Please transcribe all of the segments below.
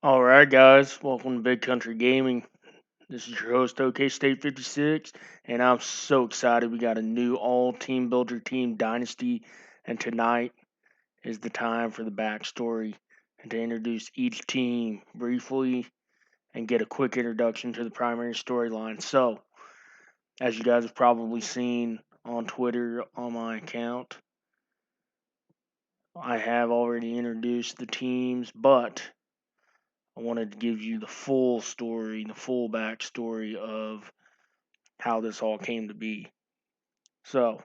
All right, guys, welcome to Big Country Gaming. This is your host, OK State 56, and I'm so excited. We got a new all team builder team Dynasty, and tonight is the time for the backstory and to introduce each team briefly and get a quick introduction to the primary storyline. So, as you guys have probably seen on Twitter on my account, I have already introduced the teams, but I wanted to give you the full story, the full backstory of how this all came to be. So,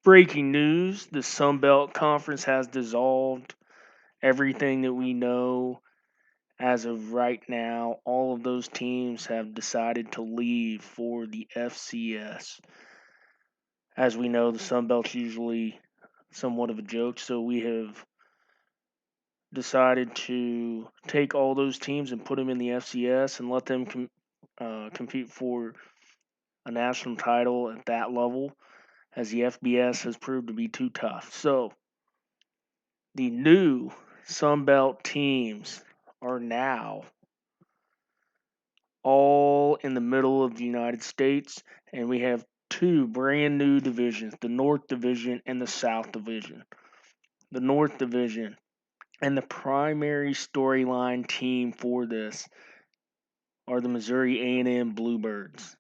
breaking news, the Sun Belt Conference has dissolved. Everything that we know as of right now, all of those teams have decided to leave for the FCS. As we know, the Sun Belt's usually somewhat of a joke, so we have decided to take all those teams and put them in the FCS and let them compete for a national title at that level, as the FBS has proved to be too tough. So, the new Sun Belt teams are now all in the middle of the United States, and we have two brand new divisions, the North Division and the South Division. The North Division, and the primary storyline team for this are the Missouri A&M Bluebirds.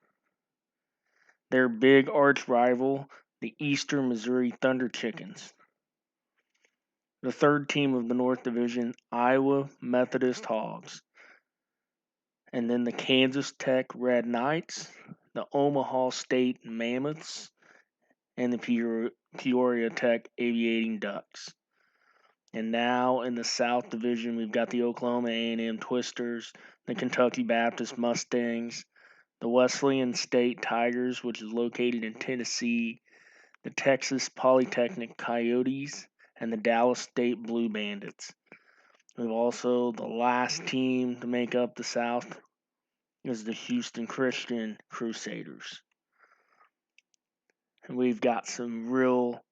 Their big arch rival, the Eastern Missouri Thunder Chickens. The third team of the North Division, Iowa Methodist Hogs. And then the Kansas Tech Red Knights, the Omaha State Mammoths, and the Peoria Tech Aviating Ducks. And now in the South Division, we've got the Oklahoma A&M Twisters, the Kentucky Baptist Mustangs, the Wesleyan State Tigers, which is located in Tennessee, the Texas Polytechnic Coyotes, and the Dallas State Blue Bandits. We've also, the last team to make up the South is the Houston Christian Crusaders. And we've got some real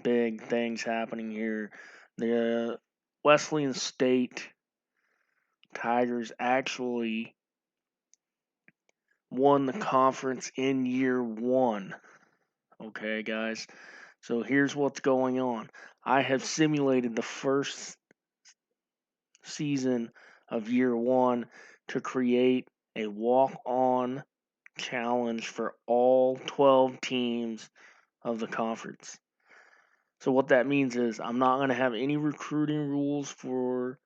big things happening here. The Wesleyan State Tigers actually won the conference in year one. Okay, guys. So here's what's going on. I have simulated the first season of year one to create a walk-on challenge for all 12 teams of the conference. So what that means is I'm not going to have any recruiting rules for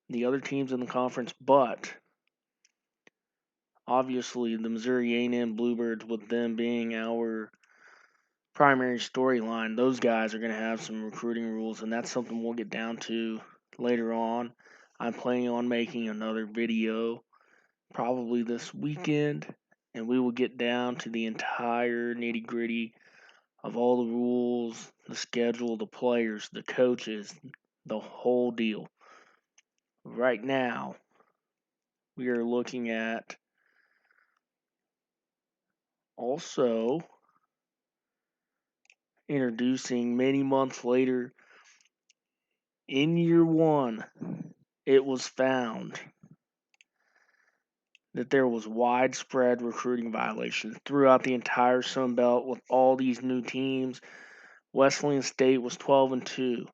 the other teams in the conference, but obviously the Missouri A&M Bluebirds, with them being our primary storyline, those guys are going to have some recruiting rules, and that's something we'll get down to later on. I'm planning on making another video probably this weekend, and we will get down to the entire nitty gritty of all the rules, the schedule, the players, the coaches, the whole deal. Right now, we are looking at also introducing many months later, in year one, it was found that there was widespread recruiting violations throughout the entire Sun Belt with all these new teams. Wesleyan State was 12-2.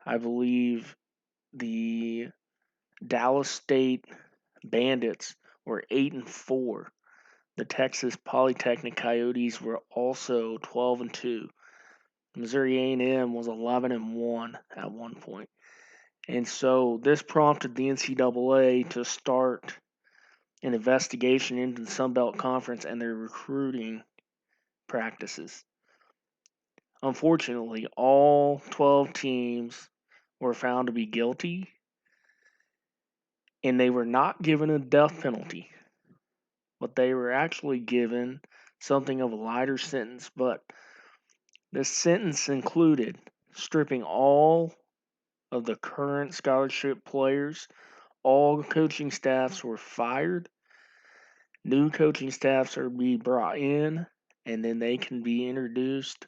I believe the Dallas State Bandits were 8-4. The Texas Polytechnic Coyotes were also 12-2. Missouri A&M was 11-1 at one point. And so this prompted the NCAA to start an investigation into the Sun Belt Conference and their recruiting practices. Unfortunately, all 12 teams were found to be guilty, and they were not given a death penalty, but they were actually given something of a lighter sentence. But the sentence included stripping all of the current scholarship players. All coaching staffs were fired. New coaching staffs are be brought in, and then they can be introduced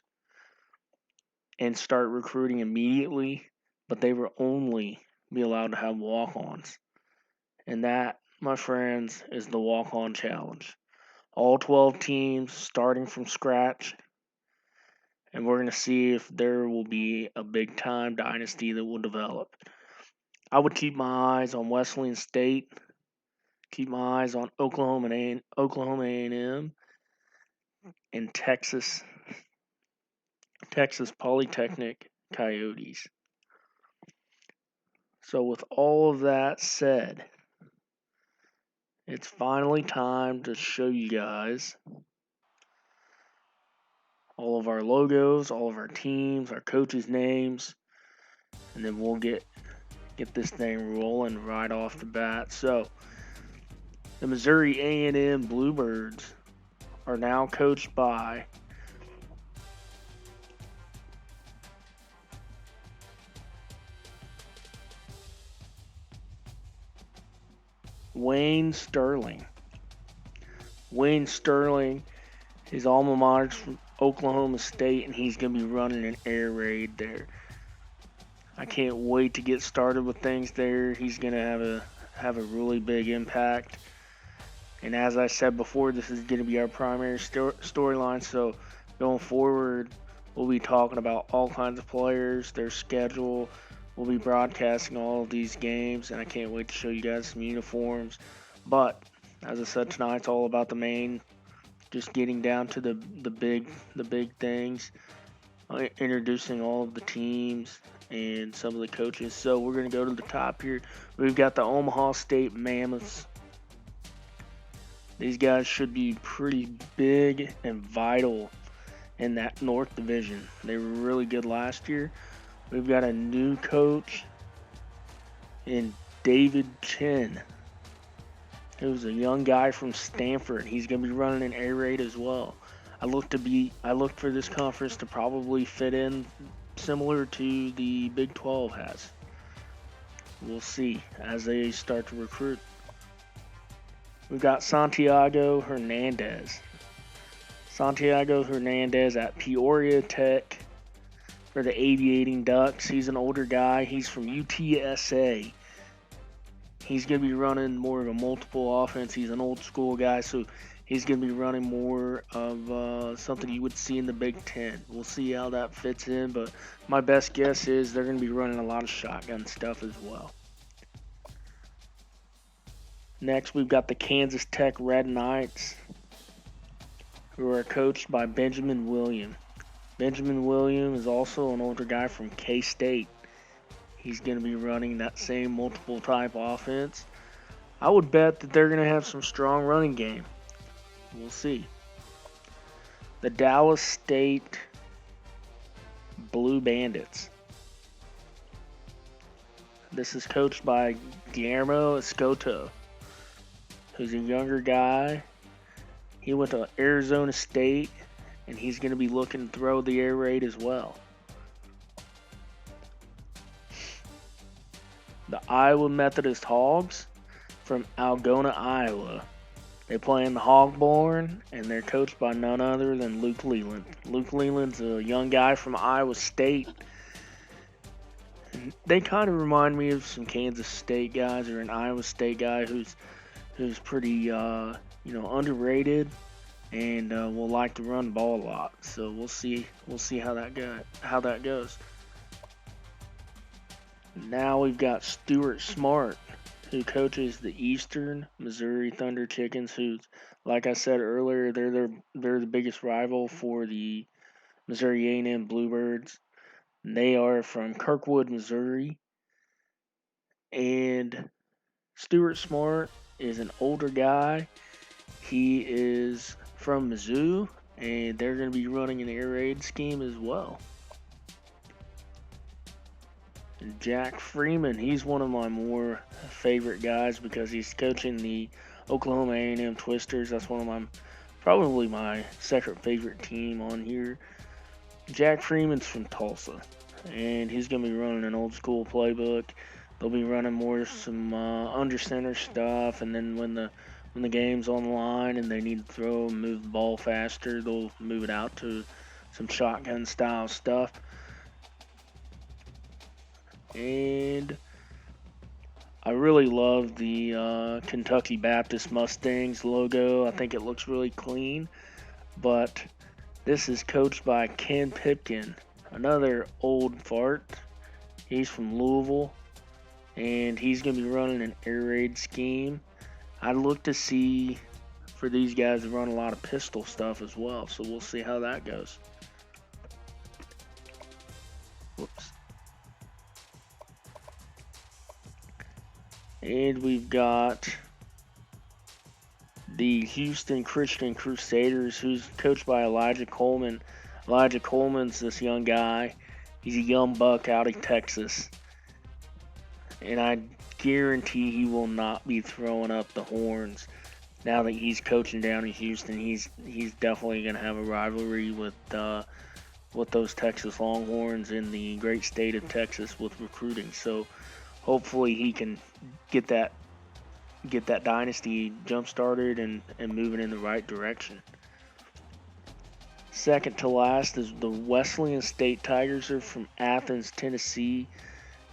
and start recruiting immediately. but they will only be allowed to have walk-ons. And that, my friends, is the walk-on challenge. All 12 teams starting from scratch, and we're going to see if there will be a big-time dynasty that will develop. I would keep my eyes on Wesleyan State, keep my eyes on Oklahoma A&M, and Texas Polytechnic Coyotes. So with all of that said, it's finally time to show you guys all of our logos, all of our teams, our coaches' names, and then we'll get this thing rolling right off the bat. So the Missouri A&M Bluebirds are now coached by Wayne Sterling. Wayne Sterling, his alma mater from Oklahoma State, and he's going to be running an air raid there. I can't wait to get started with things there. He's going to have a really big impact. And as I said before, this is going to be our primary storyline. So going forward, we'll be talking about all kinds of players, their schedule. We'll be broadcasting all of these games, and I can't wait to show you guys some uniforms. But as I said, tonight it's all about the main, just getting down to the big things, introducing all of the teams and some of the coaches. So we're going to go to the top here. We've got the Omaha State Mammoths. These guys should be pretty big and vital in that North Division. They were really good last year. We've got a new coach in David Chin, who's a young guy from Stanford. He's going to be running an air raid as well. I look for this conference to probably fit in similar to the Big 12 has. We'll see as they start to recruit. We've got Santiago Hernandez. Santiago Hernandez at Peoria Tech for the Aviating Ducks. He's an older guy. He's from UTSA. He's going to be running more of a multiple offense. He's an old school guy, so he's going to be running more of something you would see in the Big Ten. We'll see how that fits in, but my best guess is they're going to be running a lot of shotgun stuff as well. Next, we've got the Kansas Tech Red Knights, who are coached by Benjamin Williams. Benjamin Williams is also an older guy from K-State. He's going to be running that same multiple type offense. I would bet that they're going to have some strong running game. We'll see. The Dallas State Blue Bandits. This is coached by Guillermo Escoto, who's a younger guy. He went to Arizona State, and he's going to be looking to throw the air raid as well. The Iowa Methodist Hogs from Algona, Iowa. They play in the Hogborn, and they're coached by none other than Luke Leland. Luke Leland's a young guy from Iowa State. And they kind of remind me of some Kansas State guys or an Iowa State guy who's pretty underrated and will like to run the ball a lot. So we'll see how that goes. Now we've got Stuart Smart, who coaches the Eastern Missouri Thunder Chickens, who's, like I said earlier, they're the biggest rival for the Missouri A&M Bluebirds. They are from Kirkwood, Missouri, and Stuart Smart is an older guy. He is from Mizzou, and they're going to be running an air raid scheme as well. And Jack Freeman, he's one of my more favorite guys because he's coaching the Oklahoma A&M Twisters. That's probably my second favorite team on here. Jack Freeman's from Tulsa, and he's going to be running an old school playbook. They'll be running more some under center stuff, and then when the game's on the line and they need to throw and move the ball faster, they'll move it out to some shotgun style stuff. And I really love the Kentucky Baptist Mustangs logo. I think it looks really clean. But this is coached by Ken Pipkin, another old fart. He's from Louisville, and he's going to be running an air raid scheme. I'd look to see for these guys to run a lot of pistol stuff as well, so we'll see how that goes. Whoops. And we've got the Houston Christian Crusaders, who's coached by Elijah Coleman. Elijah Coleman's this young guy. He's a young buck out of Texas. And I guarantee he will not be throwing up the horns. Now that he's coaching down in Houston, he's definitely going to have a rivalry with those Texas Longhorns in the great state of Texas with recruiting. So hopefully he can get that dynasty jump started and moving in the right direction. Second to last is the Wesleyan State Tigers. Are from Athens, Tennessee,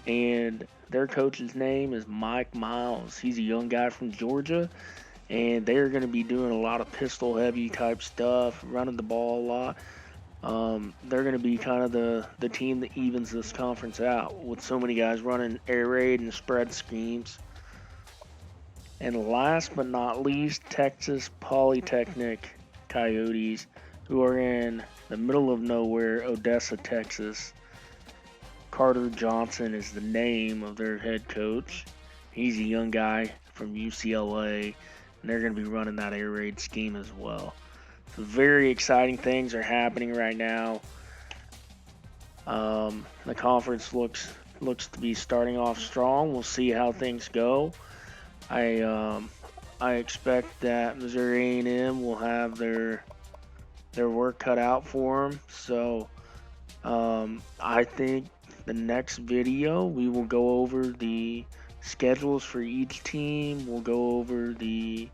and their coach's name is Mike Miles. He's a young guy from Georgia, and they're going to be doing a lot of pistol heavy type stuff, running the ball a lot. They're going to be kind of the team that evens this conference out with so many guys running air raid and spread schemes. And last but not least, Texas Polytechnic Coyotes, who are in the middle of nowhere, Odessa, Texas. Carter Johnson is the name of their head coach. He's a young guy from UCLA, and they're going to be running that air raid scheme as well. So very exciting things are happening right now. The conference looks to be starting off strong. We'll see how things go. I expect that Missouri A&M will have their work cut out for them. So I think the next video we will go over the schedules for each team. We'll go over the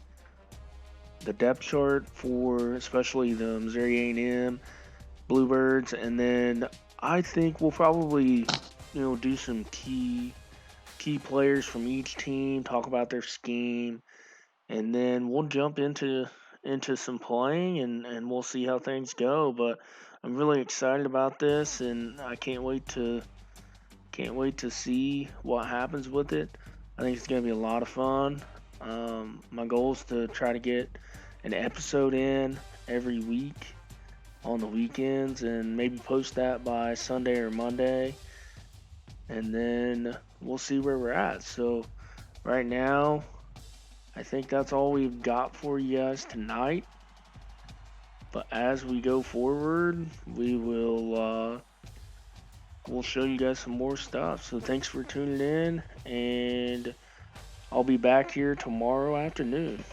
depth chart for especially the Missouri A&M Bluebirds, and then I think we'll probably do some key players from each team, talk about their scheme, and then we'll jump into some playing and we'll see how things go. But I'm really excited about this, and I can't wait to see what happens with it. I think it's going to be a lot of fun. My goal is to try to get an episode in every week on the weekends and maybe post that by Sunday or Monday. And then we'll see where we're at. So right now, I think that's all we've got for you guys tonight. But as we go forward, we'll show you guys some more stuff. So thanks for tuning in, and I'll be back here tomorrow afternoon.